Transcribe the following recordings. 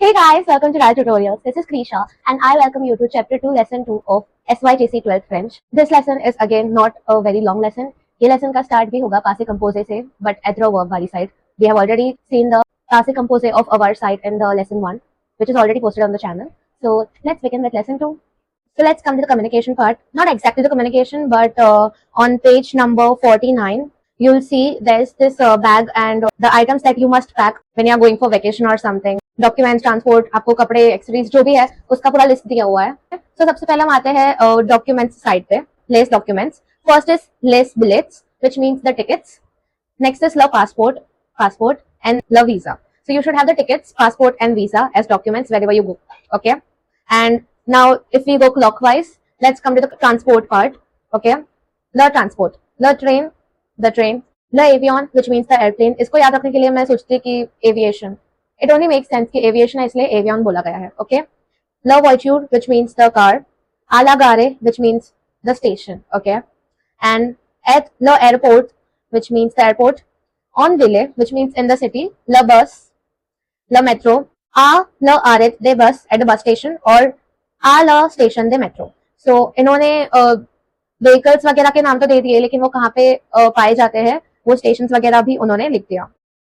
Hey guys, welcome to Raj Tutorials. This is Krisha and I welcome you to Chapter 2, Lesson 2 of SYJC 12th French. This lesson is again not a very long lesson. ये lesson का start भी होगा passé composé से, but adverb verb वाली side. We have already seen the passé composé of our side in the lesson 1, which is already posted on the channel. So let's begin with lesson 2. So let's come to the communication part. Not exactly the communication, but on page number 49, you'll see there's this bag and the items that you must pack when you are going for vacation or something. Documents, transport, आपको कपड़े, accessories जो भी है उसका पूरा list दिया हुआ है. तो सबसे पहले हम आते हैं डॉक्यूमेंट्स साइड पे. Less documents. First is less billets which means the tickets. Next is ल passport and the visa. So you should have the tickets, passport and visa as documents wherever you go. Okay, and now if we go clockwise, let's come to the transport part. Okay, the transport, the train, the avion which means the airplane. इसको याद रखने के लिए मैं सोचती कि aviation. It only makes sense कि aviation है इसलिए avion बोला गया है. Okay, la voiture which means the car, à la gare which means the station. Okay, and at the airport which means the airport, on ville which means in the city, la bus, la metro, à la arrêt de bus at the bus station और à la station de metro. So इन्होंने vehicles वगैरह के नाम तो दे दिए लेकिन वो कहाँ पे पाए जाते हैं वो stations वगैरह भी उन्होंने लिख दिया.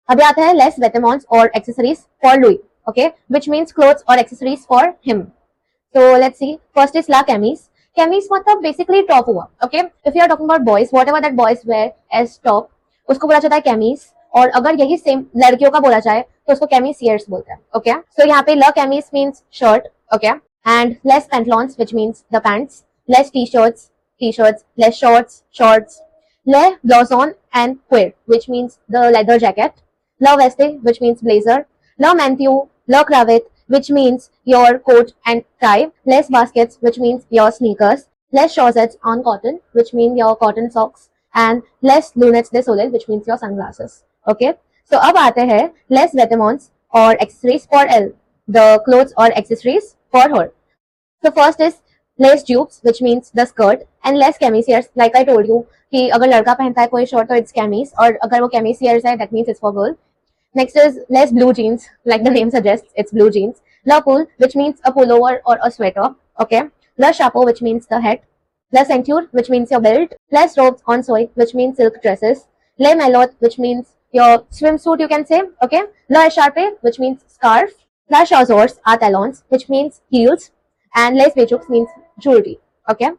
अभी आता है लेस वेटेमॉन्स और एक्सेसरीज फॉर लुई. ओके, व्हिच मींस क्लोथ्स और accessories for him. So let's see. First is ला कैमीज. कैमीज मतलब बेसिकली टॉप हुआ. Okay, if you are talking about boys, whatever that boys wear as top, उसको बोला जाता है कैमीज. और अगर यही सेम लड़कियों का बोला जाए तो उसको कैमीसियर्स बोलते हैं. ओके, सो यहाँ पे ला कैमीज मींस शर्ट. ओके, एंड लेस पैंटलॉन्स व्हिच मींस द पैंट्स. लेस टी-शर्ट्स, लेस शॉर्ट्स. ले ब्लाउजन एंड क्वेर which means the leather jacket. La veste, which means blazer. La manteau, la cravat, which means your coat and tie. Less baskets, which means your sneakers. Less chaussettes on cotton, which mean your cotton socks. And less lunettes de soleil, which means your sunglasses. Okay. So अब आते हैं less vêtements or accessories for Elle, the clothes or accessories for her. So first is less jupes, which means the skirt, and less camisieres. Like I told you कि अगर लड़का पहनता है कोई shirt तो it's camis, और अगर वो camisieres है that means it's for girl. Next is less blue jeans, like the name suggests, it's blue jeans. La pull, which means a pullover or a sweater. Okay. La chapeau, which means the hat. La ceinture, which means your belt. Less robes en soie, which means silk dresses. Le maillot, which means your swimsuit, you can say. Okay. La écharpe, which means scarf. La chaussures are talons, which means heels. And les bijoux means jewelry. Okay.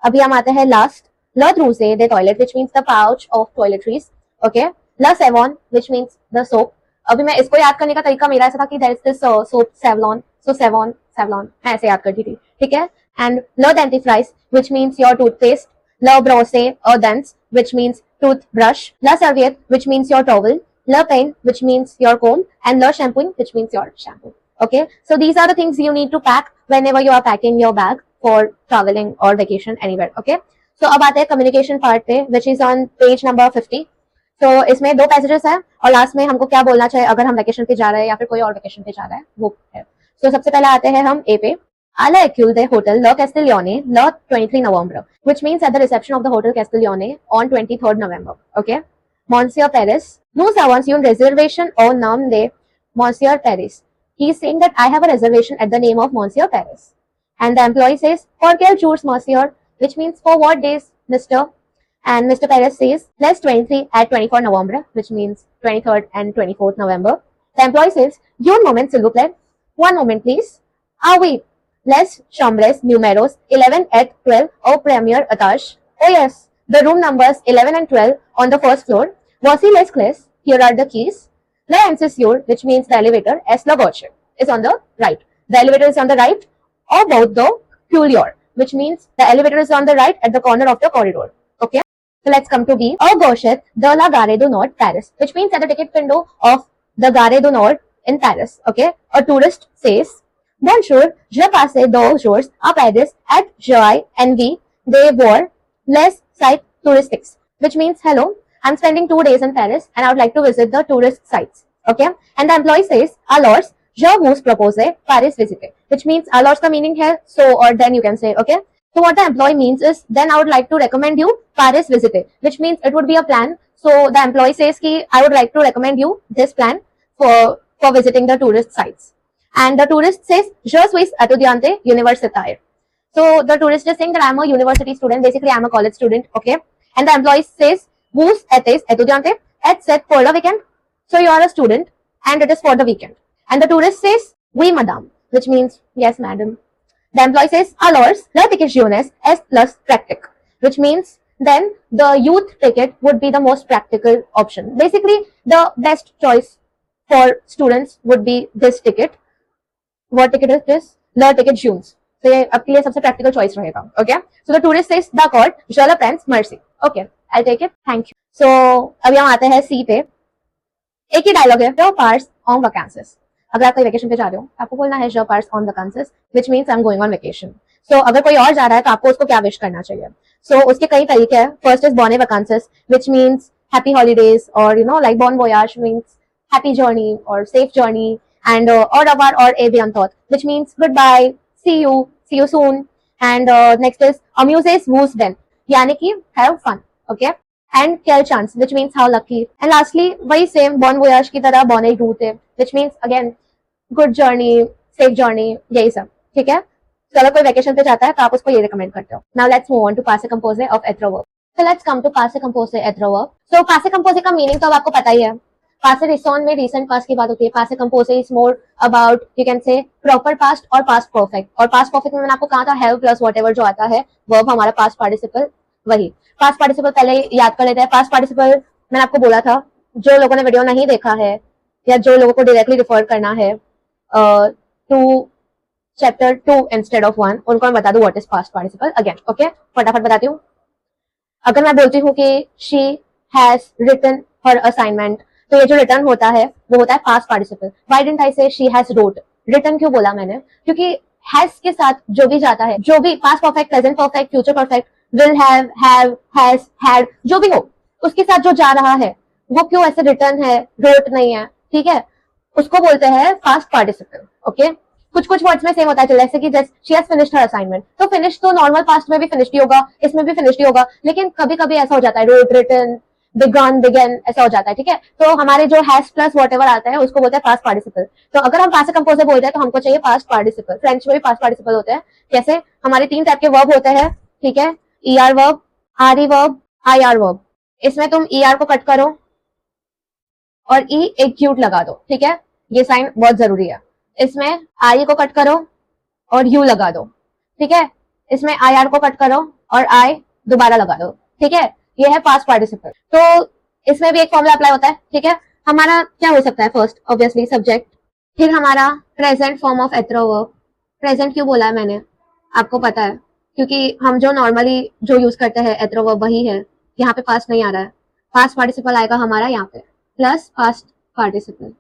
अभी हम आते हैं last. La trousse de toilette, which means the pouch of toiletries. Okay. La savon, which means the soap. अभी मैं इसको याद करने का तरीका मेरा ऐसा था कि there is this soap Savlon, so Savon मैं ऐसे याद करती थी. ठीक है. And le dentifrice, which means your toothpaste. Le brosse or dents, which means toothbrush. La serviette, which means your towel. Le peine, which means your comb. And le shampoo, which means your shampoo. Okay, so these are the things you need to pack whenever you are packing your bag for traveling or vacation anywhere. Okay, so अब आते हैं communication part पे, which is on page number 50. तो इसमें दो passages है और last में हमको क्या बोलना चाहिए अगर हम वेकेशन पे जा रहे हैं या फिर कोई और वेकेशन पे जा रहा है वो है. तो सबसे पहले आते हैं हम ए पे. Alla École de Hotel Le Castiglione, le 23 November, which means at the reception of the Hotel Castiglione on 23rd November. Okay. Monsieur Paris, nous avons une réservation au nom de Monsieur Paris. He is saying that I have a reservation at the name of Monsieur Paris. And the employee says, for quel jours, Monsieur? Which means for what days, Mr.? And Mr. Perez says, let's 23 at 24 November, which means 23rd and 24th November. The employee says, un moment, s'il vous plaît. One moment, please. Ah oui, les chambres numéros 11 et 12 au premier étage. Oh yes, the room numbers 11 and 12 on the first floor. Voici les clés. Here are the keys. Le ascenseur, which means the elevator, es la gauche, is on the right. The elevator is on the right or both the couloir, which means the elevator is on the right at the corner of the corridor. Okay. So let's come to B. Au gauche de la Gare du Nord, Paris, which means at the ticket window of the Gare du Nord in Paris. Okay, a tourist says, "Bonjour, je passe 2 jours à Paris at JNV de voir les sites touristiques," which means hello, I'm spending 2 days in Paris and I would like to visit the tourist sites. Okay, and the employee says, "Alors, je vous propose Paris visiter," which means alors का meaning है so or then you can say. Okay. So what the employee means is, then I would like to recommend you Paris visiting, which means it would be a plan. So the employee says कि I would like to recommend you this plan for visiting the tourist sites. And the tourist says, Je suis estudiante universitaire. So the tourist is saying that I'm a university student. Basically, I'm a college student. Okay. And the employee says, Vos etes estudiante et set for the weekend. So you are a student and it is for the weekend. And the tourist says, Oui, madame, which means, Yes, madam. The employee says, Alors, le ticket jeunesse est plus pratique, which means then the youth ticket would be the most practical option. Basically, the best choice for students would be this ticket. What ticket is this? Le ticket jeunes. So ये आपके लिए सबसे practical choice रहेगा. Okay. So the tourist says, D'accord, je le prends, merci. Okay, I'll take it. Thank you. So अभी हम आते हैं C पे. एक ही डायलॉग है, जो पार्स ऑन वैकेंसीज. अगर आप कोई वेकेशन पे जा रहे हो, आपको बोलना है जो पार्स ऑन वैकेंसीज, which means I am going on vacation. So अगर कोई और जा रहा है तो आपको उसको क्या विश करना चाहिए. सो उसके कई तरीके हैं. फर्स्ट इज बॉने वैकेंसीज, व्हिच मींस हैप्पी हॉलीडेज, और यू नो लाइक बॉन वोयाज मींस हैप्पी जर्नी और safe journey. And au revoir or a bientôt, which means goodbye, see you soon. And next is amuses vous then, यानी कि have fun. Okay. And quelle chance, which means how lucky. And lastly, वही same bon voyage की तरह bonne route, which means again good journey, safe journey, यही सब. ठीक है. तो अगर कोई वेकेशन पे जाता है तो आप उसको ये रिकमेंड करते हो. Now let's move on to passé composé of être verb. So let's come to passé composé être verb. So passé composé का मीनिंग तो अब आपको पता ही है. पास्ट रिसॉन में रिसेंट पास्ट की बात होती है. पास्ट कंपोजे is more about you can say proper past और पास्ट परफेक्ट. और पास्ट परफेक्ट में मैंने आपको कहा था हैव प्लस व्हाटएवर जो आता है वर्ब हमारा पास्ट पार्टिसिपल. वही पास्ट पार्टिसिपल पहले याद कर लेते हैं. पास्ट पार्टिसिपल मैंने आपको बोला था, जो लोगों ने वीडियो नहीं देखा है या जो लोगों को डायरेक्टली रिफर करना है टू चैप्टर 2 इंस्टेड ऑफ 1, उनको मैं बता दूं what is past participle again. Okay, फटाफट बताती हूँ. अगर मैं बोलती हूँ कि she has written her assignment, तो ये जो रिटर्न होता है वो होता है past participle. Why didn't I say she has road. Return क्यों बोला मैंने? क्योंकि हैज के साथ जो भी जाता है, जो भी past perfect, present perfect, future perfect, will have, has, had, जो भी हो, उसके साथ जो जा रहा है वो क्यों ऐसे रिटर्न है, रोट नहीं है. ठीक है, उसको बोलते हैं पास्ट पार्टिसिपल. ओके, कुछ कुछ वर्ड्स में सेम होता है. जैसे कि she has finished her assignment, तो फिनिश तो नॉर्मल पास्ट में भी फिनिश्ड ही होगा, इसमें भी फिनिश्ड ही होगा. लेकिन कभी कभी ऐसा हो जाता है रोट, रिटन, बिगन, बिगन, ऐसा हो जाता है. ठीक है, तो हमारे जो हैज प्लस व्हाटएवर आता है उसको बोलते हैं पास्ट पार्टिसिपल. तो अगर हम पास्ट कंपोजर बोल रहे हैं तो हमको चाहिए पास्ट पार्टिसिपल. फ्रेंच में भी पास्ट पार्टिसिपल होते हैं. जैसे हमारे 3 टाइप के वर्ब होते हैं. ठीक है, ईआर वर्ब, आरई वर्ब, आईआर वर्ब. इसमें तुम ईआर को कट करो और ई एक क्यूट लगा दो. ठीक है, ये साइन बहुत जरूरी है. इसमें आई को कट करो और यू लगा दो. ठीक है, इसमें आई आर को कट करो और आई दोबारा लगा दो. ठीक है, ये है पास्ट पार्टिसिपल. तो इसमें भी एक फॉर्मूला अप्लाई होता है. ठीक है, हमारा क्या हो सकता है? फर्स्ट ऑब्वियसली सब्जेक्ट, फिर हमारा प्रेजेंट फॉर्म ऑफ एथरो वर्ब. प्रेजेंट क्यों बोला है मैंने, आपको पता है, क्योंकि हम जो नॉर्मली जो यूज करते हैं एथरो वर्ब वही है. यहाँ पे पास्ट नहीं आ रहा है. पास्ट पार्टिसिपल आएगा हमारा यहाँ पे प्लस पास्ट पार्टिसिपल.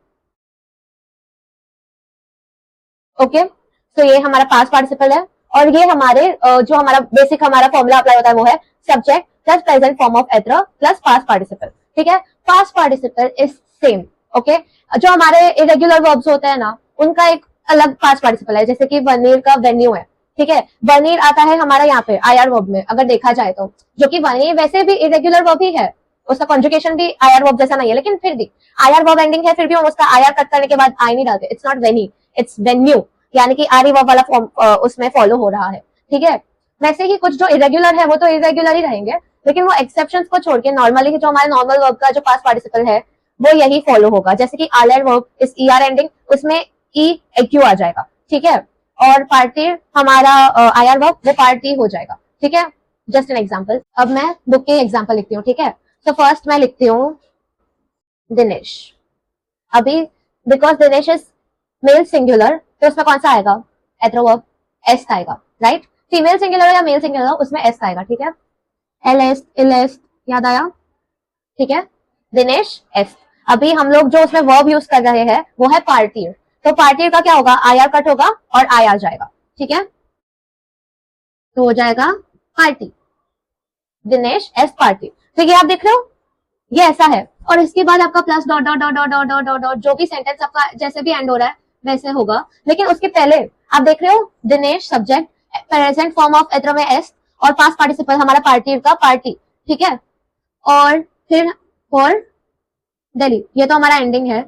ओके, तो ये हमारा पास्ट पार्टिसिपल है. और ये हमारे जो हमारा बेसिक हमारा फॉर्मूला अप्लाई होता है वो है subject plus present form of एथर प्लस पास्ट पार्टिसिपल. ठीक है, past participle is same. Okay, जो हमारे इरेगुलर वर्ब्स होते हैं ना, उनका एक अलग पास्ट पार्टिसिपल है. जैसे कि वनीर का वेन्यू है. ठीक है, वनीर आता है हमारा यहाँ पे आईआर वर्ब में अगर देखा जाए तो, जो कि वनीर वैसे भी इरेगुलर वर्ब ही है. उसका कॉन्जुगेशन भी आईआर वर्ब जैसा नहीं है, लेकिन फिर भी आईआर वर्ब एंडिंग है, फिर भी हम उसका आईआर कट करने के बाद आई नहीं डालते. It's not Veni, it's venue, यानी कि आर वर्ब वाला फॉर्म उसमें फॉलो हो रहा है. ठीक है, वैसे ही कुछ जो इरेगुलर है वो तो इरेगुलर ही रहेंगे, लेकिन वो एक्सेप्शंस को छोड़ के नॉर्मली जो हमारे नॉर्मल वर्ब का जो पास्ट पार्टिसिपल है वो यही फॉलो होगा. जैसे कि आलर वर्ब इस ईआर एंडिंग, उसमें ई एक्यू आ जाएगा. ठीक है, और पार्टी हमारा आईआर वर्ब वो पार्टी हो जाएगा. ठीक है, जस्ट एन एग्जांपल. अब मैं बुक के एग्जांपल लिखती हूँ. ठीक है, तो फर्स्ट मैं लिखती हूँ दिनेश. अभी because Dinesh is male singular, तो उसमें कौन सा आएगा? एथरो वर्ब एस आएगा. राइट, फीमेल सिंगुलर या मेल सिंगुलर उसमें एस आएगा. ठीक है, एल एस, इल एस, याद आया? ठीक है, दिनेश एस. अभी हम लोग जो उसमें वर्ब यूज कर रहे हैं वो है पार्टियर. तो पार्टियर का क्या होगा? आईआर कट होगा और आईआर जाएगा. ठीक है, तो हो जाएगा पार्टी, दिनेश एस पार्टी. तो ये आप देख रहे हो, ये ऐसा है. और इसके बाद आपका plus dot dot dot dot dot dot dot dot जो भी सेंटेंस आपका जैसे भी एंड हो रहा है वैसे होगा. लेकिन उसके पहले आप देख रहे हो Dinesh subject, present form of एथर में एस, और पास्ट पार्टिसिपल हमारा पार्टी का पार्टी. ठीक है, और फिर फॉर दिल्ली, ये तो हमारा एंडिंग है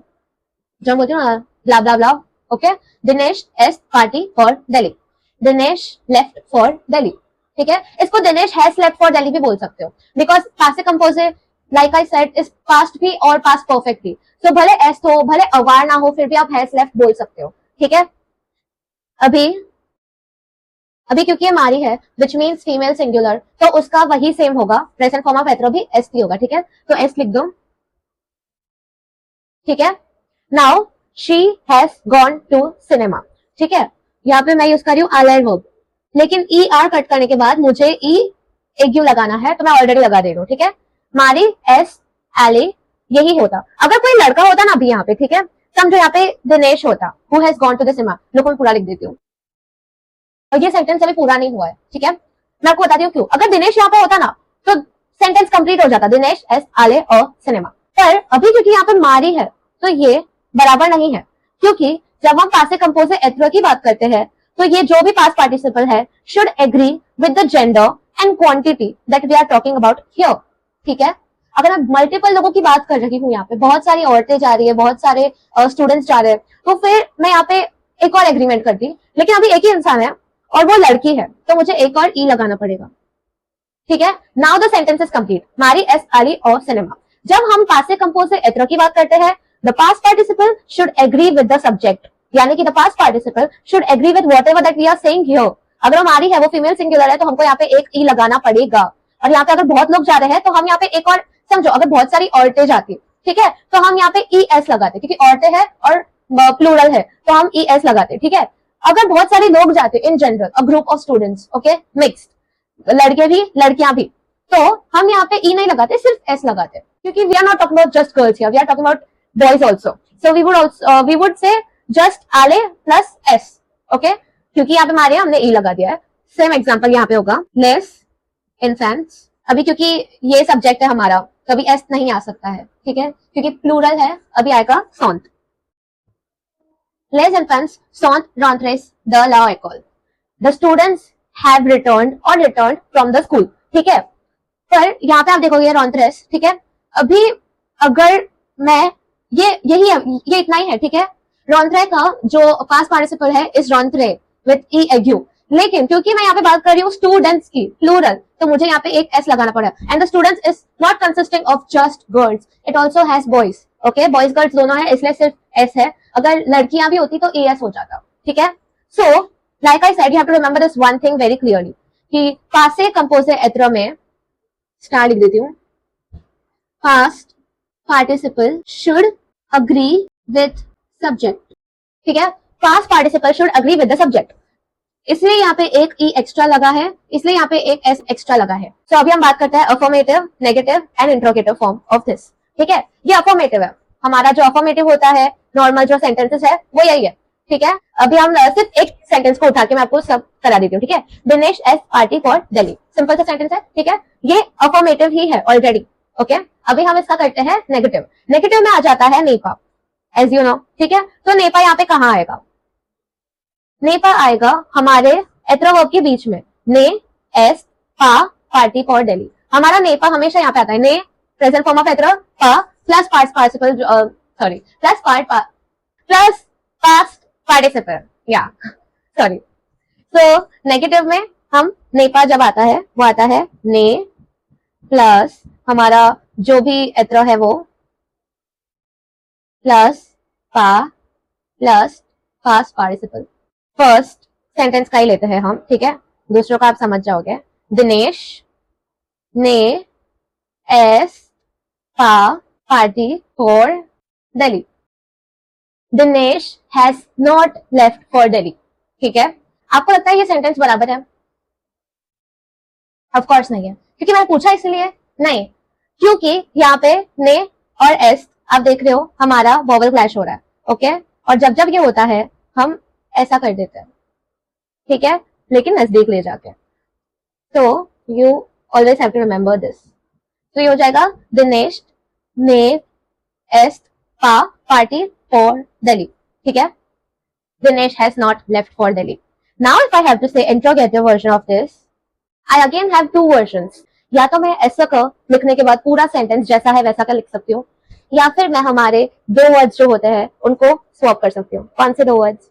जो बोलती हूँ blah blah blah. Okay, Dinesh एस पार्टी फॉर दिल्ली, दिनेश लेफ्ट फॉर दिल्ली, ठीक है। इसको Dinesh has left for Delhi भी बोल सकते हो, because past composite like I said is past भी और पास्ट परफेक्ट भी, तो भले एस हो भले अवार ना हो फिर भी आप हैज लेफ्ट बोल सकते हो, ठीक है। अभी अभी क्योंकि ये मारी है विच मीन्स फीमेल सिंगुलर, तो उसका वही सेम होगा, प्रेजेंट फॉर्म ऑफ हेटेरो भी एस टी होगा, ठीक है। तो एस लिख दो, ठीक है। Now she has gone to cinema, ठीक है। यहाँ पे मैं यूज कर रही हूँ allied verb, लेकिन ई आर कट करने के बाद मुझे ई एक यू लगाना है, तो मैं ऑलरेडी लगा दे रही हूँ, ठीक है। मारी एस एले यही होता, अगर कोई लड़का होता ना अभी यहाँ पे, ठीक है, समझो यहाँ पे दिनेश होता who has gone to the cinema, लोग मैं पूरा लिख देती हूँ, और ये सेंटेंस अभी पूरा नहीं हुआ है, ठीक है। मैं आपको बताती हूँ क्यों, अगर दिनेश यहाँ पे होता ना तो सेंटेंस कंप्लीट हो जाता, दिनेश एस आले और सिनेमा, पर अभी क्योंकि यहाँ पे मारी है तो ये बराबर नहीं है, क्योंकि जब हम पास्ट कंपोजिट एथरो की बात करते हैं तो ये जो भी पास्ट पार्टिसिपल है should agree with the gender and quantity that we are talking about here, ठीक है। अगर मैं मल्टीपल लोगों की बात कर रही हूँ, यहाँ पे बहुत सारी औरतें जा रही है, बहुत सारे स्टूडेंट्स जा रहे हैं, तो फिर मैं यहाँ पे एक और एग्रीमेंट करती, लेकिन अभी एक ही इंसान है और वो लड़की है, तो मुझे एक और ई लगाना पड़ेगा, ठीक है। Now the sentence is complete, मारी एस आली और सिनेमा। जब हम पास्ट कंपोजिट एथरो की बात करते हैं, the past participle should agree with the subject, यानी कि the past participle should agree with whatever that we are saying here. अगर हमारी है वो फीमेल सिंगुलर है तो हमको यहाँ पे एक ई लगाना पड़ेगा, और यहाँ पे अगर बहुत लोग जा रहे हैं तो हम यहाँ पे एक और, समझो अगर बहुत सारी औरतें जाती, ठीक है, तो हम यहाँ पे ई एस लगाते, क्योंकि औरतें हैं और प्लूरल है तो हम ई एस लगाते, ठीक है। अगर बहुत सारे लोग जाते in general, a group of students, okay, mixed, लड़के भी लड़कियां भी, तो हम यहाँ पे ई नहीं लगाते, सिर्फ एस लगाते, क्योंकि we are not talking about just girls here, we are talking about boys also, so we would say just आले प्लस एस, ओके, क्योंकि यहाँ पे हमारे हमने ई लगा दिया है। सेम एग्जाम्पल यहाँ पे होगा, लेस इन्फेंट्स, अभी क्योंकि ये सब्जेक्ट है हमारा कभी एस नहीं आ सकता है, ठीक है, क्योंकि प्लूरल है, अभी आएगा सॉन्ट, लेस इन्फेंट्स सॉन्ट रॉन्ट्रेस द ला एकोल, द स्टूडेंट्स हैव रिटर्न्ड और रिटर्न्ड फ्रॉम द स्कूल, ठीक है। पर यहाँ पे आप देखोगे रॉन्ट्रेस, ठीक है, अभी अगर मैं यही है, ये इतना ही है, ठीक है। रॉन्ट्रे का जो पास्ट पार्टिसिपल है इज रॉन्ट्रे विद ई एग्यू, लेकिन क्योंकि मैं यहाँ पे बात कर रही हूँ स्टूडेंट्स की प्लूरल, तो मुझे यहाँ पे एक एस लगाना पड़ा, and the students is not consisting of just girls, it also has boys, okay, boys girls दोनों है, इसलिए सिर्फ एस है, अगर लड़कियां भी होती तो ए एस हो जाता, ठीक है। So like I said you have to remember this one thing very clearly, कि पास्ट कंपोजिट एथरो में स्टार लिख देती हूँ, past participle should agree with subject, ठीक है, past participle should agree with the subject, इसलिए यहाँ पे एक ई एक्स्ट्रा लगा है, इसलिए यहाँ पे एक एस एक्स्ट्रा लगा है। तो अभी हम बात करते हैं affirmative, negative and interrogative form of this, ठीक है। ये अफर्मेटिव है, हमारा जो अफर्मेटिव होता है नॉर्मल जो सेंटेंसेस है वो यही है, ठीक है। अभी हम सिर्फ एक सेंटेंस को उठा के मैं आपको सब करा देती हूँ, ठीक है। दिनेश एस पार्टी फॉर दिल्ली, सिंपल सा सेंटेंस है, ठीक है, ये अफर्मेटिव ही है ऑलरेडी, ओके। अभी हम इसका करते हैं नेगेटिव, नेगेटिव में आ जाता है नेपा, एज यू नो, ठीक है। तो नेपा यहाँ पे कहाँ आएगा, नेपा आएगा हमारे एथरो वर्ब के बीच में, ने एस पा पार्टी फॉर दिल्ली, हमारा नेपा हमेशा यहाँ पे आता है, ने प्रेजेंट फॉर्म ऑफ एथरो, पा plus past participle, sorry plus past participle, या सॉरी। सो नेगेटिव में हम नेपा जब आता है वो आता है ने प्लस हमारा जो भी एथरो है वो प्लस पा plus past participle, first sentence का ही लेते हैं हम, ठीक है, दूसरों का आप समझ जाओगे। दिनेश ने एस पा पार्टी फॉर Delhi, Dinesh has not left for Delhi, ठीक है। आपको लगता है ये सेंटेंस बराबर है? ऑफ कोर्स नहीं है, क्योंकि मैंने पूछा इसलिए नहीं, क्योंकि यहाँ पे ने और एस आप देख रहे हो हमारा वोवेल क्लैश हो रहा है, ओके, और जब जब ये होता है हम ऐसा कर देते हैं, ठीक है, लेकिन नजदीक ले जाके, तो you always have to remember this. तो ये हो जाएगा दिनेश ने एस पा पार्टी फॉर दिल्ली, ठीक है, Dinesh has not left for Delhi. Now if I have to say interrogative version of this, I again have two versions, या तो मैं ऐसा कर लिखने के बाद पूरा सेंटेंस जैसा है वैसा का लिख सकती हूँ, या फिर मैं हमारे दो वर्ड्स जो होते हैं उनको स्वैप कर सकती हूँ। कौन से दो वर्ड्स?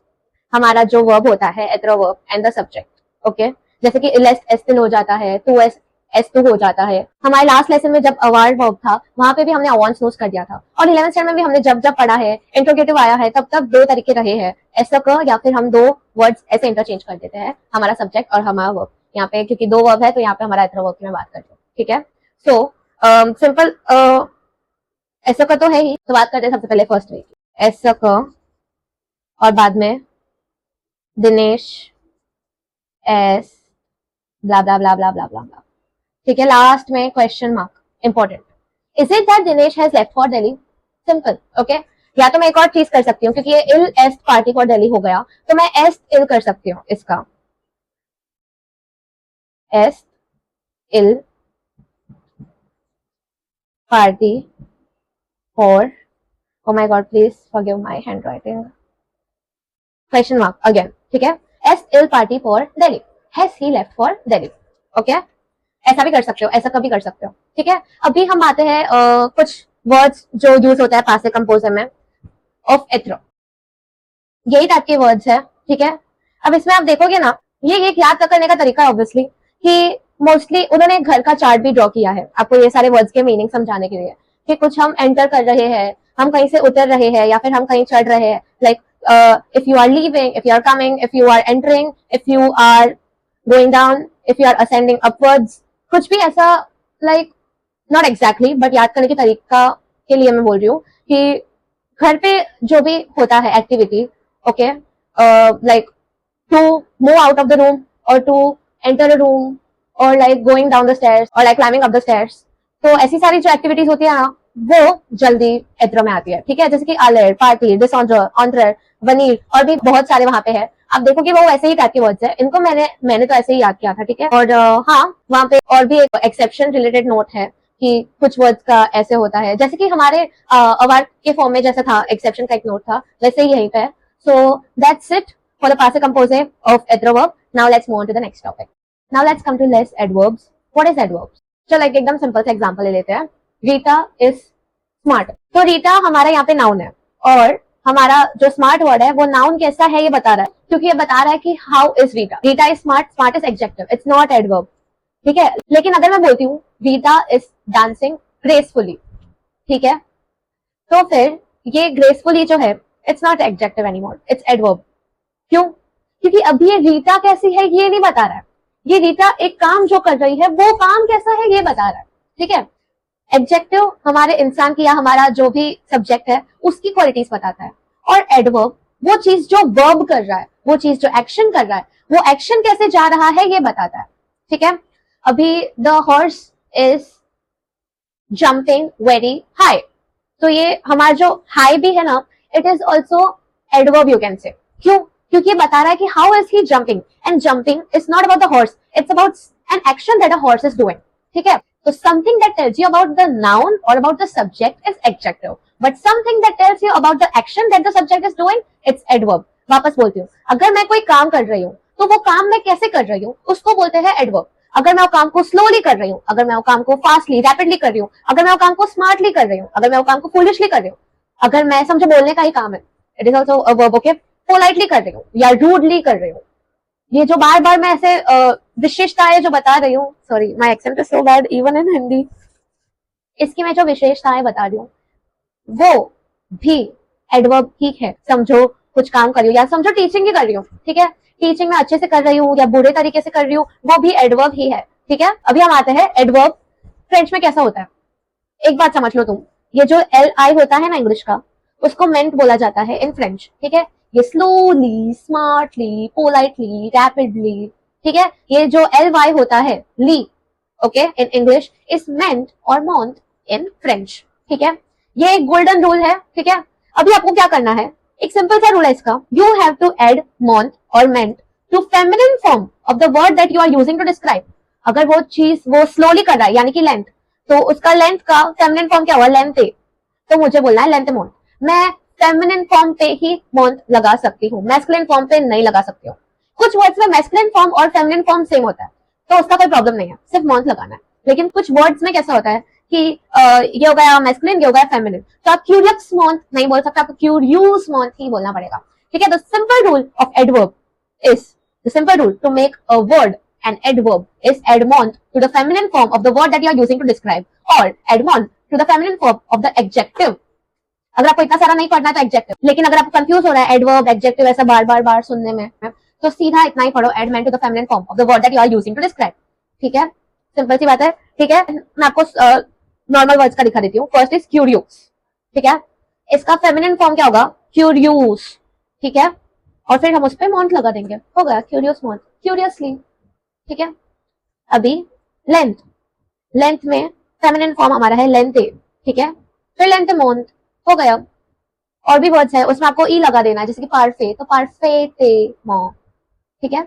हमारा जो वर्ब होता है एथरो verb and the subject, okay. जैसे कि इलेस्ट एस्टिल हो जाता है, टू एस एस टू हो जाता है। हमारे लास्ट लेसन में जब अवार्ड वर्ब था वहां पे भी हमने अवांस नोस कर दिया था, और 11th स्टैंडर्ड में भी हमने जब जब पढ़ा है इंट्रोगेटिव आया है तब तब दो तरीके रहे हैं, ऐसा क या फिर हम दो वर्ड्स ऐसे इंटरचेंज कर देते हैं, हमारा सब्जेक्ट और हमारा वर्ब। यहाँ पे क्योंकि दो वर्ब है तो यहाँ पे हमारा एथरो वर्ब की मैं बात करती हूँ, ठीक है। सो सिंपल ऐसा का तो है ही, तो बात करते हैं सबसे पहले फर्स्ट वे की। ऐसा का और बाद में दिनेश एस ब्ला ब्ला ब्ला ब्ला ब्ला ब्ला, ठीक है। लास्ट में question mark, important. Is it that Dinesh has left for Delhi? Simple, okay. या तो मैं एक और चीज कर सकती हूँ, क्योंकि ये इल एस्ट पार्टी फॉर दिल्ली हो गया, तो मैं एस्ट इल कर सकती हूँ इसका, एस्ट इल पार्टी फॉर, oh my god please forgive my handwriting, question mark again, ठीक है। एस इल पार्टी फॉर Delhi, has he left for Delhi, okay. ऐसा भी कर सकते हो, ऐसा कभी कर सकते हो, ठीक है। अभी हम आते हैं कुछ वर्ड्स जो यूज होता है पास्ट कंपोजर में ऑफ एथरो, यही टाइप के वर्ड्स है, ठीक है। अब इसमें आप देखोगे ना, ये एक याद करने का तरीका है ऑब्वियसली, कि मोस्टली उन्होंने घर का चार्ट भी ड्रॉ किया है आपको ये सारे वर्ड्स के मीनिंग समझाने के लिए, कि कुछ हम एंटर कर रहे हैं, हम कहीं से उतर रहे हैं या फिर हम कहीं चढ़ रहे हैं, like if you are leaving, if you are coming, if you are entering, if you are going down, if you are ascending upwards, कुछ भी ऐसा, लाइक नॉट एग्जैक्टली बट याद करने की तरीका के लिए मैं बोल रही हूँ कि घर पे जो भी होता है activity, okay, like to move out of the room और टू एंटर अ रूम और like going down the stairs और like climbing up the stairs, तो ऐसी सारी जो एक्टिविटीज होती है ना वो जल्दी एथरो में आती है, ठीक है। जैसे कि अलर्ट, पार्टी, डिसऑनर, ऑनर, वनीर और भी बहुत सारे वहां पे है, आप देखोगे वो ऐसे ही टाइप के वर्ड्स है, इनको मैंने तो ऐसे ही याद किया था, ठीक है। और हाँ, वहां पे और भी एक एक्सेप्शन रिलेटेड नोट है कि कुछ वर्ड्स का ऐसे होता है, जैसे कि हमारे अवार्ड के फॉर्म में जैसा था एक्सेप्शन का एक नोट था, वैसे ही यहीं पे है। So that's it for the past कंपोजिंग ऑफ एथरो verb. Now let's move on to the next topic. Now let's come to लेस एडवर्ब्स। What is adverbs? चलो एक एकदम सिंपल सा एग्जांपल ले लेते हैं। रीता इज स्मार्ट, तो रीता हमारा यहाँ पे नाउन है, और हमारा जो स्मार्ट वर्ड है वो नाउन कैसा है ये बता रहा है, क्योंकि ये बता रहा है कि how is Rita. Rita is smart, smart is adjective, it's not adverb, ठीक है। लेकिन अगर मैं बोलती हूँ रीता इज डांसिंग ग्रेसफुली, ठीक है, तो फिर ये ग्रेसफुली जो है it's not adjective anymore, it's adverb. क्यों? क्योंकि अभी ये रीता कैसी है ये नहीं बता रहा है, ये रीता एक काम जो कर रही है वो काम कैसा है ये बता रहा है, ठीक है। एडजेक्टिव हमारे इंसान की या हमारा जो भी सब्जेक्ट है उसकी क्वालिटीज बताता है, और एडवर्ब वो चीज जो वर्ब कर रहा है, वो चीज जो एक्शन कर रहा है, वो एक्शन कैसे जा रहा है ये बताता है, ठीक है। अभी the horse is jumping very high, तो ये हमारा जो हाई भी है ना, it is also adverb you can से। क्यों? क्योंकि ये बता रहा है कि how is he jumping, and jumping is not about the horse, it's about an action that a horse is doing, ठीक है। So something that tells you about the noun or about the subject is adjective, but something that tells you about the action that the subject is doing, it's adverb. वापस बोलती हूँ, अगर मैं कोई काम कर रही हूँ तो वो काम मैं कैसे कर रही हूँ उसको बोलते हैं एडवर्ब। अगर मैं वो काम को स्लोली कर रही हूँ, अगर मैं वो काम को फास्टली रैपिडली कर रही हूँ, अगर मैं वो काम को स्मार्टली कर रही हूँ, अगर मैं वो काम को फुलिशली कर रही हूँ, अगर मैं समझो बोलने का ही काम है, it is also a verb, okay. Politely कर रही हूँ या रूडली कर रही हूँ, ये जो बार बार मैं ऐसे विशेषताएं जो बता रही हूँ, sorry my accent is so bad even in Hindi, इसकी मैं जो विशेषताएं बता रही हूँ वो भी एडवर्ब ही है। समझो कुछ काम कर रही हूँ, या समझो टीचिंग ही कर रही हूँ, ठीक है, टीचिंग में अच्छे से कर रही हूँ या बुरे तरीके से कर रही हूँ, वो भी एडवर्ब ही है, ठीक है। अभी हम आते हैं एडवर्ब फ्रेंच में कैसा होता है। एक बात समझ लो तुम, ये जो LI होता है ना इंग्लिश का, उसको मेंट बोला जाता है इन फ्रेंच, ठीक है। ये स्लोली, स्मार्टली, पोलाइटली, रैपिडली, ठीक है। ये जो LY होता है ली, ओके, इन इंग्लिश इज मेंट और मॉन्ट इन फ्रेंच, ठीक है। ये एक गोल्डन रूल है, ठीक है। अभी आपको क्या करना है, एक सिंपल सा रूल है इसका, यू हैव टू एड मॉन्ट और मेंट to feminine form of the word that you are using to describe. अगर वो चीज वो स्लोली कर रहा है यानी कि लेंथ, तो उसका लेंथ का फेमिनिन फॉर्म क्या हुआ, लेंथ है, तो मुझे बोलना है लेंथ मॉन्ट। मैं फेमिनिन फॉर्म पे ही मॉन्ट लगा सकती हूँ, मैस्कुलिन फॉर्म पे नहीं लगा सकती हूँ। कुछ वर्ड्स में मैस्कुलिन फॉर्म और फेमिनिन फॉर्म सेम होता है, तो उसका कोई प्रॉब्लम नहीं है, सिर्फ मॉन्ट लगाना है। लेकिन कुछ वर्ड्स में कैसा होता है कि ये हो गया मैस्कुलिन, ये हो गया फेमिनिन, तो आप क्यूरियस मॉन्थ नहीं बोल सकते, आपको क्यूरियस मॉन्थ ही बोलना पड़ेगा, ठीक है। The simple rule of adverb is, the simple rule to make a word an adverb is add month to the feminine form of the word that you are using to describe, or add month to the feminine form of the adjective. अगर आपको इतना सारा नहीं पढ़ना है तो adjective, लेकिन अगर आपको कंफ्यूज हो रहा है एडवर्ब एडजेक्टिव ऐसा बार बार बार सुनने में, तो सीधा इतना ही पढ़ो, एड मैन to the feminine form of the word that you are using to describe, ठीक है। सिंपल सी बात है, ठीक है। मैं आपको नॉर्मल वर्ड्स का दिखा देती हूँ। फर्स्ट इज क्यूरियस, ठीक है, इसका फेमिनिन फॉर्म क्या होगा, क्यूरियस, ठीक है, और फिर हम उस पर मॉन्ट लगा देंगे, हो गया क्यूरियस मॉन्ट, क्यूरियसली, ठीक है। अभी लेंथ, लेंथ में फेमिनिन फॉर्म हमारा है लेंथे, ठीक है, फिर लेंथ मॉन्ट, हो गया। और भी वर्ड्स है उसमें आपको ई लगा देना है, जैसे कि पार्फे, तो पार्फे ते मॉ, ठीक है।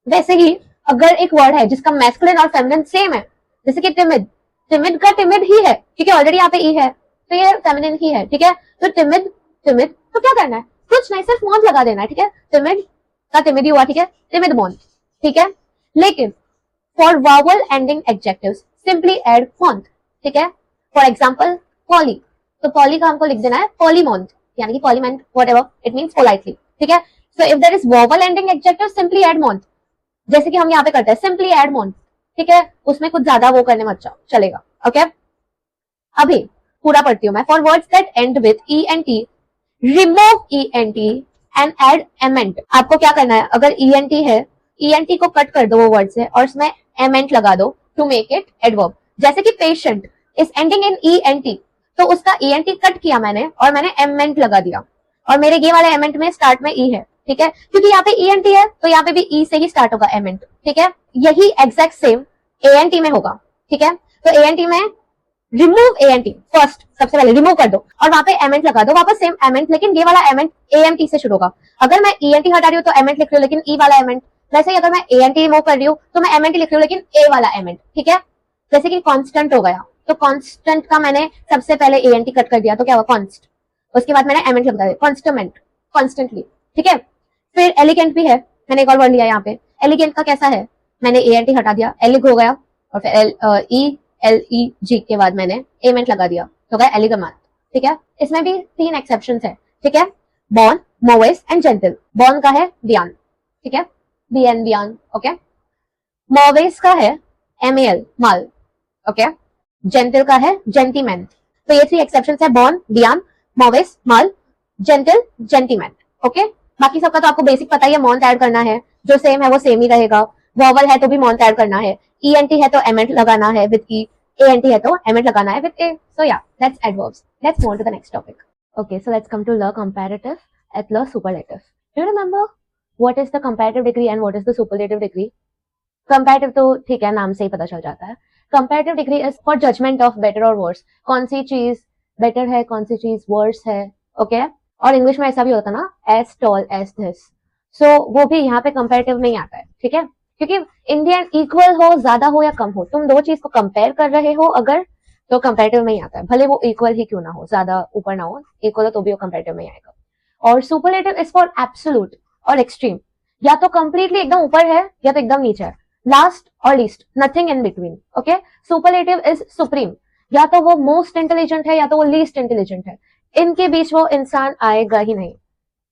वैसे ही अगर एक वर्ड है जिसका मैस्कुलिन और फेमिनिन सेम है, जैसे कि टिमिड, टिमिड का टिमिड ही है, ठीक है, ऑलरेडी यहाँ पे ई है, तो ये फेमिनिन ही है, ठीक है। तो टिमिड, टिमिड, तो क्या करना है, कुछ नहीं, सिर्फ मॉन्ट लगा देना है, ठीक है। टिमिड का टिमिड ही हुआ, ठीक है, टिमिड मॉन्ट, ठीक है। लेकिन for vowel ending adjectives simply add मॉन्ट, ठीक है। फॉर एग्जाम्पल पॉली, तो पॉली का हमको लिख देना है पॉलीमॉन्ट, यानी कि पॉलीमेंट, व्हाटएवर इट मींस पोलाइटली, ठीक है। So if there is vowel ending adjective simply add मॉन्ट, जैसे कि हम यहाँ पे करते हैं सिंपली एड मॉन्ट, ठीक है, उसमें कुछ ज्यादा वो करने मत जाओ, चलेगा, ओके। अभी पूरा पढ़ती हूँ मैं। For words that end with E N T remove E N T and add एमेंट। आपको क्या करना है, अगर ई एन टी है, ई एन टी को कट कर दो वो वर्ड से और उसमें एमेंट लगा दो टू मेक इट एडवर्ब। जैसे कि patient is ending in E N T, तो उसका ई एन टी कट किया मैंने और मैंने एमेंट लगा दिया, और मेरे ये वाले एमेंट में स्टार्ट में ई है, ठीक है, क्योंकि यहाँ पे ई एन टी है तो यहाँ पे भी ई से ही स्टार्ट होगा एमेंट, ठीक है। यही एग्जैक्ट सेम ए एन टी में होगा, ठीक है। तो ए एन टी में रिमूव ए एन टी, फर्स्ट सबसे पहले रिमूव कर दो और वहां पे एमेंट लगा दो, वापस सेम एमेंट, लेकिन ये वाला एमेंट ए एम टी से शुरू होगा। अगर मैं ई एन टी हटा रही हूँ तो एमेंट लिख रही हूँ, लेकिन ई वाला एमेंट। वैसे ही अगर मैं ए एन टी रिमूव कर रही हूँ तो मैं एमेंट लिख रही हूँ, लेकिन ए वाला एमेंट, ठीक है। जैसे कि कॉन्स्टेंट हो गया, तो कॉन्स्टेंट का मैंने सबसे पहले ए एन टी कट कर दिया, तो क्या हुआ कॉन्स्ट, उसके बाद मैंने एमेंट लगा दिया, कॉन्स्टमेंट, कॉन्स्टेंटली, ठीक है। फिर एलिगेंट भी है, मैंने एक और वर्ड लिया यहाँ पे, एलिगेंट का कैसा है, मैंने ए एन टी हटा दिया, एलिग हो गया, और फिर ई एल ई जी के बाद मैंने एमेंट लगा दिया, तो गया एलिगमांत, ठीक है। इसमें भी 3 एक्सेप्शंस है, ठीक है। बॉर्न, मोवेस एंड जेंटल। बॉर्न का है बियान, ठीक है, बी एन बियान, ओके। मोवेस का है एम ए एल माल, ओके। जेंटल का है जेंटीमैन। तो ये 3 एक्सेप्शंस है, बॉर्न, बियान, मोवेस, माल, जेंटल, जेंटीमैन, ओके। बाकी सबका तो आपको बेसिक पता ही है, मॉन्ट ऐड करना है, जो सेम है वो सेम ही रहेगा, वॉवल है तो भी मॉन्ट ऐड करना है, ई एन टी है तो एमेंट लगाना है with E, A N T है तो एमेंट लगाना है with A. So yeah that's adverbs. Let's move on to the next topic. Okay, so let's come to the comparative at the superlative. Do you remember what is the comparative degree and what is the superlative degree? Comparative तो ठीक है, नाम से ही पता चल जाता है। Comparative degree is for judgement of better और वर्स, कौन सी चीज बेटर है, कौन सी चीज वर्स है, ओके। और इंग्लिश में ऐसा भी होता है ना, एज टॉल एज दिस, सो वो भी यहाँ पे कंपैरेटिव नहीं आता है, ठीक है। क्योंकि इंडियन इक्वल हो, ज्यादा हो या कम हो, तुम दो चीज को कंपेयर कर रहे हो अगर, तो कंपैरेटिव में ही आता है, भले वो इक्वल ही क्यों ना हो, ज्यादा ऊपर ना हो, इक्वल हो तो भी वो कंपैरेटिव में ही आएगा। और सुपरलेटिव इज फॉर एब्सोल्यूट और एक्सट्रीम, या तो कंप्लीटली एकदम ऊपर है या तो एकदम नीचे है, लास्ट और least, nothing in between, okay. Superlative is supreme, या तो वो मोस्ट इंटेलिजेंट है या तो वो लीस्ट इंटेलिजेंट है, इनके बीच वो इंसान आएगा ही नहीं,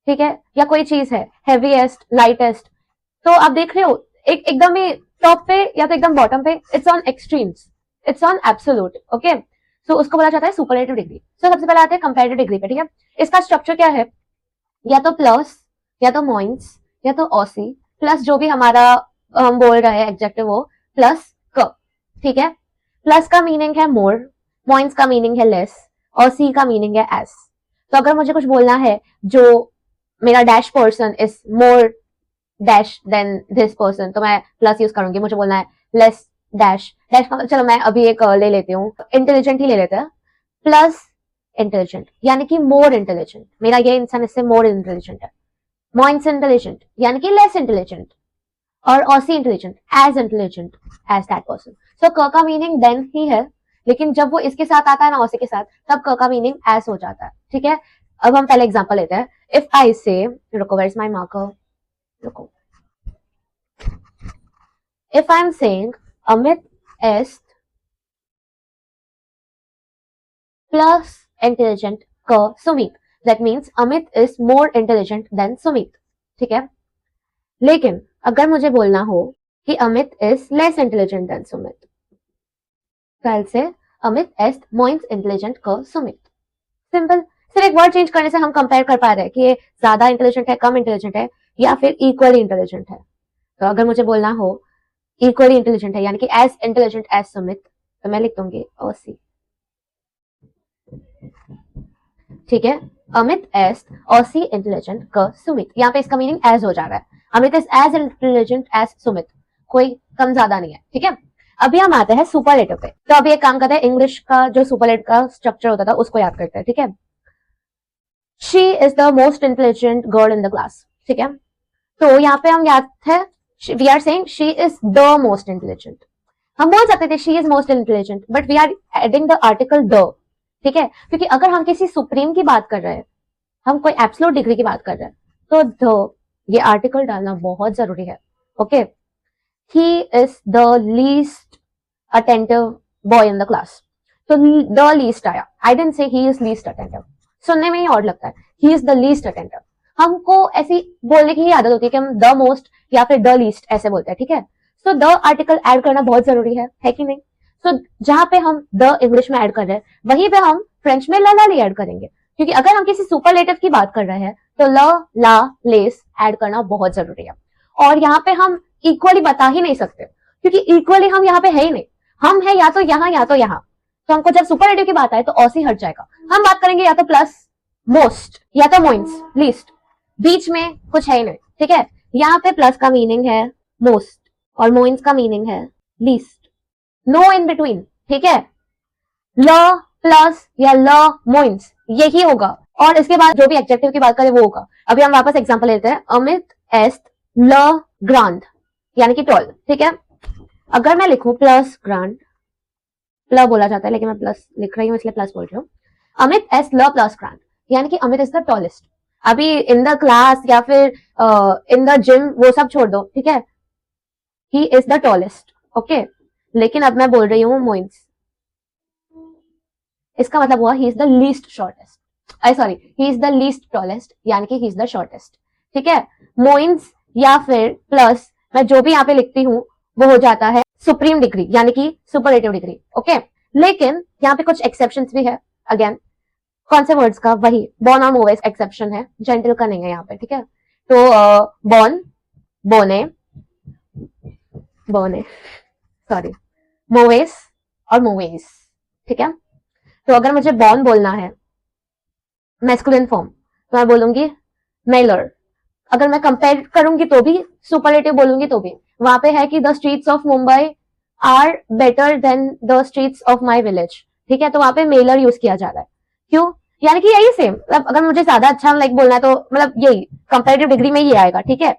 ठीक है। या कोई चीज है हेवीएस्ट, लाइटेस्ट, तो आप देख रहे हो एक एकदम ही टॉप पे या तो एकदम बॉटम पे, it's on extremes, it's on absolute, okay. So उसको बोला जाता है सुपरलेटिव डिग्री। सो सबसे पहले आते हैं कंपैरेटिव डिग्री पे, ठीक है। इसका स्ट्रक्चर क्या है, या तो प्लस, या तो मोइंस, या तो ऑसी, प्लस जो भी हमारा हम बोल रहे हैं एडजेक्टिव वो, प्लस क, ठीक है। प्लस का मीनिंग है मोर, मोइंस का मीनिंग है लेस, और सी का मीनिंग है एस। तो अगर मुझे कुछ बोलना है जो मेरा dash person is more dash than this person, तो मैं प्लस यूज करूंगी। मुझे बोलना है लेस डैश, डैश का चलो मैं अभी एक ले लेती हूँ, इंटेलिजेंट ही ले लेते हैं, प्लस इंटेलिजेंट यानी कि मोर इंटेलिजेंट, मेरा ये इंसान इससे मोर इंटेलिजेंट है। मोइंस इंटेलिजेंट यानी कि लेस इंटेलिजेंट, और ऑसी intelligent as that person. So क का मीनिंग देन ही है, लेकिन जब वो इसके साथ आता है ना ऑसी के साथ, तब क का मीनिंग एज हो जाता है, ठीक है। अब हम पहले एग्जांपल लेते हैं। इफ आई से, रुको वेयर इज माय मार्कर, रुको, if I'm saying Amit is plus intelligent का Sumit. That means Amit is more intelligent than Sumit. ठीक है. लेकिन अगर मुझे बोलना हो कि Amit is less intelligent than Sumit, कल से अमित is more intelligent का सुमित. सिंपल. सिर्फ एक वर्ड चेंज करने से हम कंपेयर कर पा रहे हैं कि ये ज्यादा इंटेलिजेंट है, कम इंटेलिजेंट है, या फिर इक्वली इंटेलिजेंट है. तो अगर मुझे बोलना हो इक्वली इंटेलिजेंट है यानी कि एज इंटेलिजेंट एज सुमित, तो मैं लिख दूंगी ओसी. ठीक है. अमित एज ओसी इंटेलिजेंट का सुमित. यहाँ पे इसका मीनिंग एज हो जा रहा है. Amit is as intelligent as Sumit. कोई कम ज्यादा नहीं है. ठीक है. अभी हम आते हैं सुपरलेटिव पे. तो अभी एक काम करते हैं, इंग्लिश का जो सुपरलेटिव का स्ट्रक्चर होता था उसको याद करते हैं. ठीक है. She is the most intelligent girl in the class. ठीक है. तो यहाँ पे हम याद है, we are saying she is the most intelligent. हम बोल सकते थे she is most intelligent, but we are adding the article the. ठीक है. क्योंकि अगर हम किसी सुप्रीम की बात कर रहे हैं, हम कोई एब्सोल्यूट डिग्री की बात कर रहे हैं, तो द ये आर्टिकल डालना बहुत जरूरी है. Okay. He is the least attentive boy in the class. तो द लीस्ट आया. I didn't say he is least attentive. सुनने में ही और लगता है. He is the least attentive. हमको ऐसी बोलने की ही आदत होती है कि हम द मोस्ट या फिर द लीस्ट ऐसे बोलते हैं. ठीक है. सो द आर्टिकल ऐड करना बहुत जरूरी है कि नहीं. सो जहां पे हम द इंग्लिश में ऐड कर रहे हैं, वहीं पे हम फ्रेंच में ला नहीं ऐड करेंगे. क्योंकि अगर हम किसी सुपरलेटिव की बात कर रहे हैं तो ल, ला, लेस ऐड करना बहुत जरूरी है. और यहाँ पे हम इक्वली बता ही नहीं सकते, क्योंकि इक्वली हम यहाँ पे है ही नहीं. हम है या तो यहाँ या तो यहाँ. तो हमको जब सुपरलेटिव की बात आए तो ऑसी हट जाएगा. हम बात करेंगे या तो प्लस, मोस्ट, या तो मोइंस, लीस्ट. बीच में कुछ है ही नहीं. ठीक है. यहाँ पे प्लस का मीनिंग है मोस्ट और मोइंस का मीनिंग है लीस्ट. No in between. ठीक है. ल प्लस या ल मोइंस यही होगा. और इसके बाद जो भी एडजेक्टिव की बात करें वो होगा. अभी हम वापस एग्जांपल लेते हैं. अमित एस्ट ल ग्रांड यानी कि टॉल. ठीक है. अगर मैं लिखूं प्लस ग्रांड, प्ल बोला जाता है लेकिन मैं प्लस लिख रही हूँ इसलिए प्लस बोल रही हूँ. अमित एस ल प्लस ग्रांड यानी कि अमित इज द टॉलेस्ट. अभी इन द क्लास या फिर इन द जिम वो सब छोड़ दो. ठीक है. He is the tallest. Okay. लेकिन अब मैं बोल रही हूँ मोइंस. इसका मतलब हुआ he is the least shortest. I sorry, he is the least tallest यानी कि ही इज द शॉर्टेस्ट. ठीक है. मोइंस या फिर प्लस मैं जो भी यहाँ पे लिखती हूँ वो हो जाता है सुप्रीम डिग्री यानी कि सुपरलेटिव डिग्री. ओके. लेकिन यहाँ पे कुछ एक्सेप्शंस भी है. अगेन कौन से वर्ड्स का? वही बॉर्न और मोवेस एक्सेप्शन है, जेंटल का नहीं है यहाँ पे. ठीक है. तो बॉर्न, बोने, बोने, सॉरी, मोवेस और मोवेस. ठीक है. तो अगर मुझे बॉर्न बोलना है मैस्कुलिन फॉर्म तो मैं बोलूंगी मेलर. अगर मैं कंपेयर करूंगी तो भी, सुपरलेटिव बोलूंगी तो भी, वहां पे है कि the streets of Mumbai are better than the streets of my village. ठीक है. तो वहां पे मेलर यूज किया जा रहा है. क्यों? यानी कि यही सेम. मतलब अगर मुझे ज्यादा अच्छा लाइक बोलना है तो मतलब यही कंपेरेटिव डिग्री में ये आएगा. ठीक है.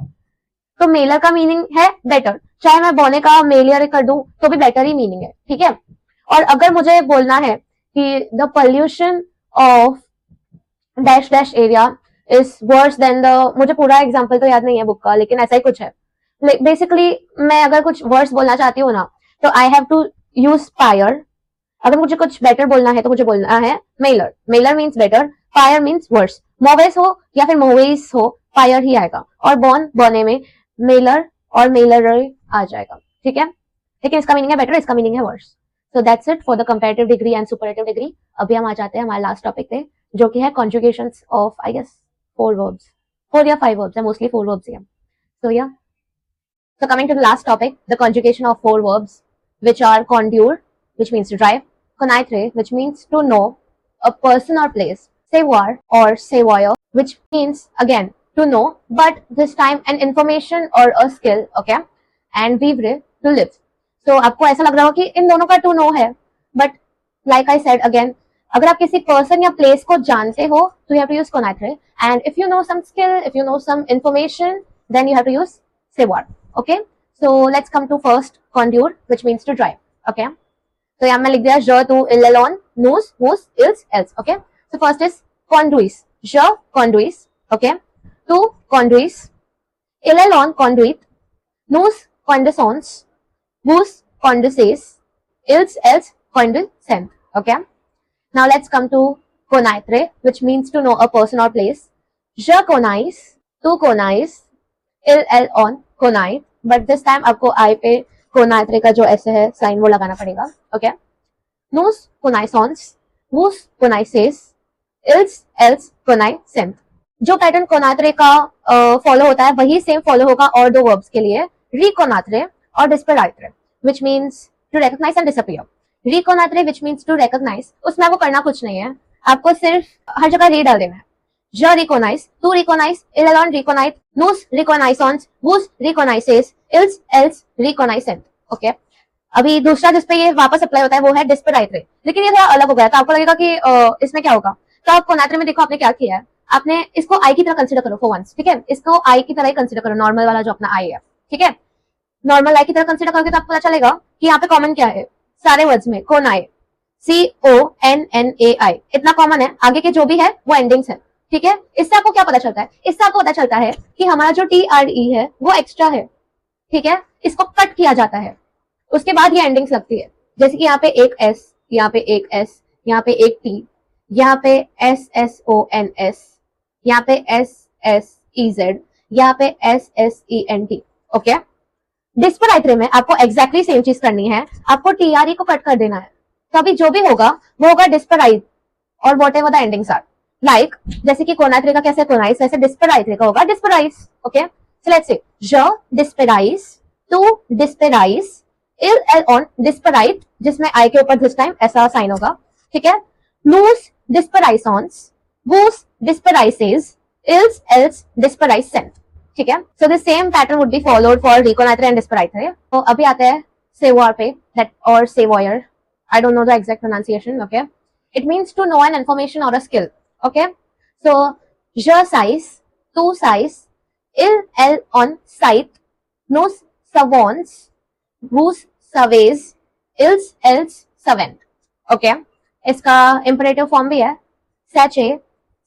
तो मेलर का मीनिंग है बेटर. चाहे मैं बोने का मेलियर कर दूं तो भी बेटर ही मीनिंग है. ठीक है. और अगर मुझे बोलना है कि the pollution of dash dash area is worse than the, मुझे पूरा एग्जांपल तो याद नहीं है बुक का लेकिन ऐसा ही कुछ है. बेसिकली मैं अगर कुछ वर्ड्स बोलना चाहती हूँ ना तो I have to use pyre. अगर मुझे कुछ बेटर बोलना है तो मुझे बोलना है मेलर. मेलर मीन्स बेटर, पायर मीन्स वर्स. मोवेस हो या फिर मोवेस हो, पायर ही आएगा. और बॉर्न, बॉने में मेलर और मेलर आ जाएगा. ठीक है. लेकिन इसका मीनिंग है बेटर, इसका मीनिंग है worse. So that's it for the comparative degree and superlative degree. अभी हम आ जाते हैं हमारे लास्ट टॉपिक पे जो कि है कॉन्जुगेशंस ऑफ आई गेस 4 verbs, 4 या 5 verbs है, मोस्टली 4 verbs ही है. सो या, so coming to the last topic, the conjugation of 4 verbs which are conduire, which means to drive, connaître, which means to know a person or place, savoir or savoir, which means again to know but this time an information or a skill. Okay. And vivre, to live. So आपको ऐसा लग रहा हो कि इन दोनों का to know है, but like I said again, अगर आप किसी पर्सन या प्लेस को जानते हो तो you have to use connaître, and if you know some skill, if you know some information, then you have to use savoir. Okay. So let's come to first conduire, which means to drive. Okay. तो यहाँ मैं लिख दिया je, tu, il, elon, nous, vos, ils, elles. Okay. So first is conduis. Je conduis. Okay. Tu conduis. Il, elon conduit. Nous conduisons. Vos conduisez. Ils, elles conduisent. Okay. Now let's come to connaître, which means to know a person or place. Je connais, tu connais, il on connaît, but this time आपको I पे connaître का जो ऐसे है sign वो लगाना पड़ेगा. Okay. Nous connaissons, vous connaissez, ils elles connaissent. जो पैटर्न connaître का फॉलो होता है वही सेम फॉलो होगा और दो वर्ब्स के लिए, reconnaître और disparaître, which means to recognize and disappear. Reconnaître which means to recognize, उसमें आपको करना कुछ नहीं है, आपको सिर्फ हर जगह रे डाल देना है. Je recognize, tu recognize, il alone recognize, nous reconnaissons, vous reconnaissez, ils elles reconnaissent. Okay. अभी दूसरा जिसपे ये वापस अप्लाई होता है वो है डिस्पेराइट्रे, लेकिन ये थोड़ा अलग हो गया. तो आपको लगेगा कि इसमें क्या होगा. तो आप कोनात्रे में देखो आपने क्या किया है, आपने इसको आई की तरह कंसिडर करो फॉर वंस. ठीक है, इसको आई की तरह ही कंसिडर करो, नॉर्मल वाला जो अपना आई है. ठीक है, नॉर्मल आई की तरह कंसिडर करोगे तो आपको पता चलेगा कि यहाँ पे कॉमन क्या है सारे वर्ड्स में. कोनाए, CONNAI इतना कॉमन है, आगे के जो भी है वो एंडिंग्स है. ठीक है, इससे आपको क्या पता चलता है, इससे आपको पता चलता है कि हमारा जो TRE है वो एक्स्ट्रा है. ठीक है, इसको कट किया जाता है, उसके बाद ये एंडिंग्स लगती है. जैसे कि यहाँ पे एक S, यहाँ पे एक S, यहाँ पे एक T, यहाँ पे SSONS, यहाँ पे SSEZ, यहाँ पे SSENT. ओके. डिस्पेराइट्रे में आपको एग्जैक्टली सेम चीज करनी है, आपको TRE को कट कर देना है. तो अभी जो भी होगा वो होगा डिस्पेराइट और whatever the endings are. Like जैसे कि कोनात्रे का कैसे कोनाइस, वैसे डिस्पेराइट्रे का होगा डिस्पेराइस. Okay, so let's say je डिस्पेराइस, tu डिस्पेराइस, il on डिस्पेराइट, जिसमें आई के ऊपर दिस टाइम ऐसा साइन होगा. ठीक है, nous डिस्पेराइसons, vous डिस्पेराइसेस, ils elles डिस्पेराइसेंट. ठीक है, so the same pattern would be followed for रिकोनाइट्रे एंड डिस्पेराइट्रे. तो अभी आते हैं सेवॉर पे, दैट और सेवॉयर, I don't know the exact pronunciation. Okay, it means to know an information और a skill. Okay, so je sais, tu sais, il on sight, nous savons, vous savez, ils elles savent. Okay, इसका imperative form भी है, सैचे,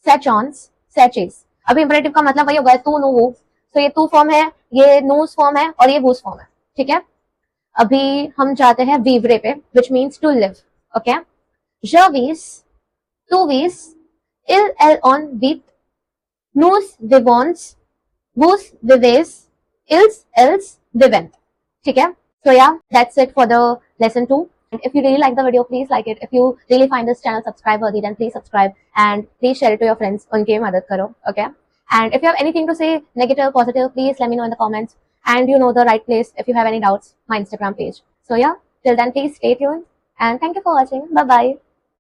सैचॉन्स, Sachs. अभी imperative का मतलब वही होगा तू नो वो. तो ये तू फॉर्म है, ये नूस फॉर्म है और ये वूस फॉर्म है. ठीक है, अभी हम जाते हैं वीवरे पे, which means to live. Okay, je vis, tu vis, il on vit, nous vivons, vous vivez, ils elles vivent. ठीक है, so yeah, that's it for the lesson 2. If you really like the video, please like it. If you really find this channel subscribe worthy, then please subscribe and please share it to your friends. उनके मदद करो. Okay, and if you have anything to say, negative, positive, please let me know in the comments. And you know the right place if you have any doubts, my Instagram page. So yeah, till then please stay tuned and thank you for watching. Bye bye.